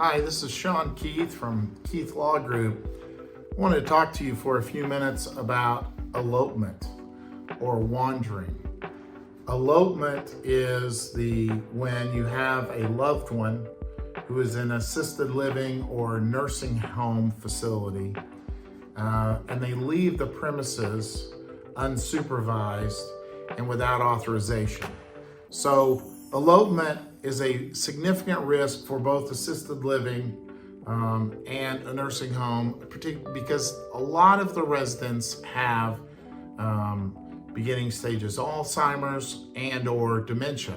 Hi, this is Sean Keith from Keith Law Group. I wanted to talk to you for a few minutes about elopement or wandering. Elopement is when you have a loved one who is in assisted living or nursing home facility and they leave the premises unsupervised and without authorization. So elopement is a significant risk for both assisted living and a nursing home, particularly because a lot of the residents have beginning stages Alzheimer's and or dementia.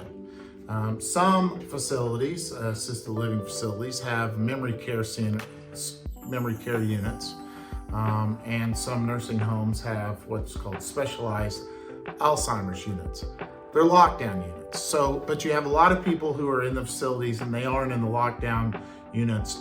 Some facilities, assisted living facilities, have memory care units, and some nursing homes have what's called specialized Alzheimer's units. They're lockdown units. But you have a lot of people who are in the facilities and they aren't in the lockdown units,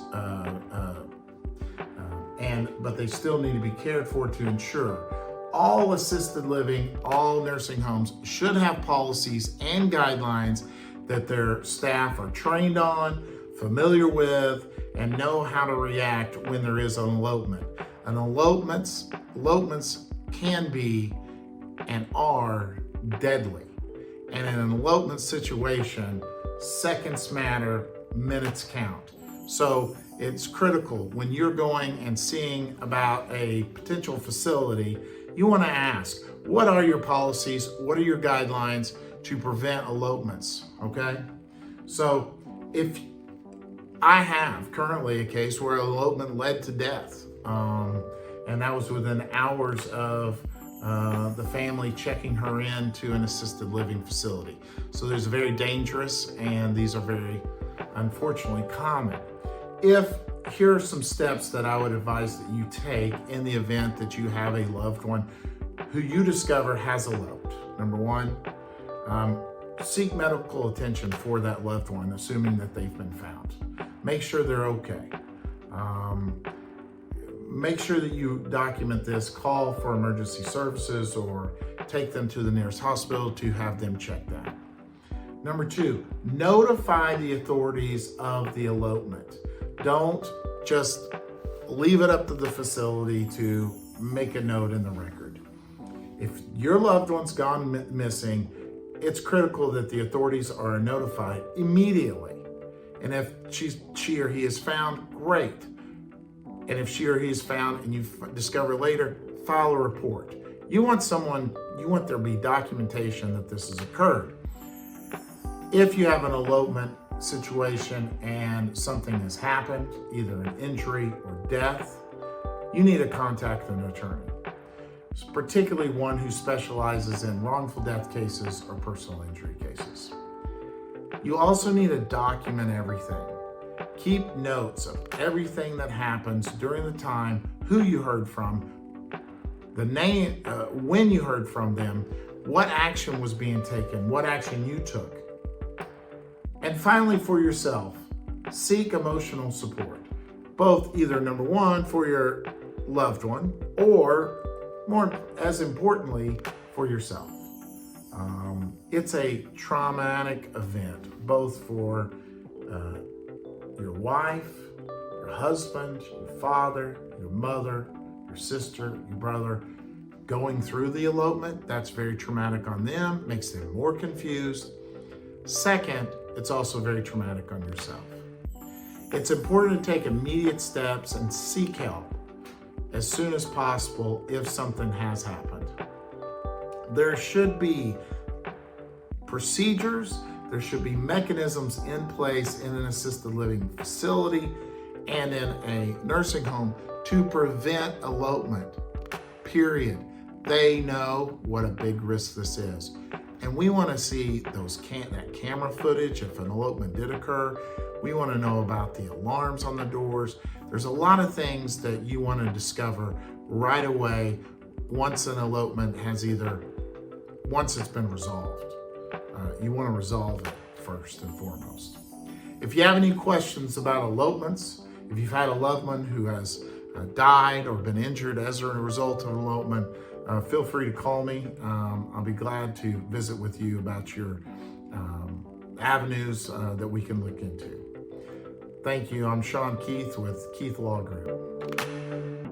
but they still need to be cared for to ensure. All assisted living, all nursing homes should have policies and guidelines that their staff are trained on, familiar with, and know how to react when there is an elopement. And elopements can be and are deadly. And in an elopement situation, seconds matter, minutes count. So it's critical when you're going and seeing about a potential facility, you want to ask, what are your policies? What are your guidelines to prevent elopements? Okay. So if I have currently a case where elopement led to death, and that was within hours of the family checking her into an assisted living facility. So there's very dangerous, and these are very, unfortunately, common. Here are some steps that I would advise that you take in the event that you have a loved one who you discover has eloped. Number one, seek medical attention for that loved one, assuming that they've been found. Make sure they're okay. Make sure that you document this, call for emergency services, or take them to the nearest hospital to have them check that. Number two, notify the authorities of the elopement. Don't just leave it up to the facility to make a note in the record. If your loved one's gone missing, it's critical that the authorities are notified immediately. And if she or he is found, great. And if she or he is found and you discover later, file a report. You want there to be documentation that this has occurred. If you have an elopement situation and something has happened, either an injury or death, you need to contact an attorney, particularly one who specializes in wrongful death cases or personal injury cases. You also need to document everything. Keep notes of everything that happens during the time, who you heard from, the name, when you heard from them, what action was being taken, what action you took. And finally, for yourself, seek emotional support, both either number one, for your loved one, or more as importantly, for yourself. It's a traumatic event, both for your wife, your husband, your father, your mother, your sister, your brother, going through the elopement. That's very traumatic on them, makes them more confused. Second, it's also very traumatic on yourself. It's important to take immediate steps and seek help as soon as possible if something has happened. There should be procedures, there should be mechanisms in place in an assisted living facility and in a nursing home to prevent elopement, period. They know what a big risk this is. And we want to see that camera footage if an elopement did occur. We want to know about the alarms on the doors. There's a lot of things that you want to discover right away once an elopement once it's been resolved. You want to resolve it first and foremost. If you have any questions about elopements, if you've had a loved one who has died or been injured as a result of an elopement, feel free to call me. I'll be glad to visit with you about your avenues that we can look into. Thank you. I'm Sean Keith with Keith Law Group.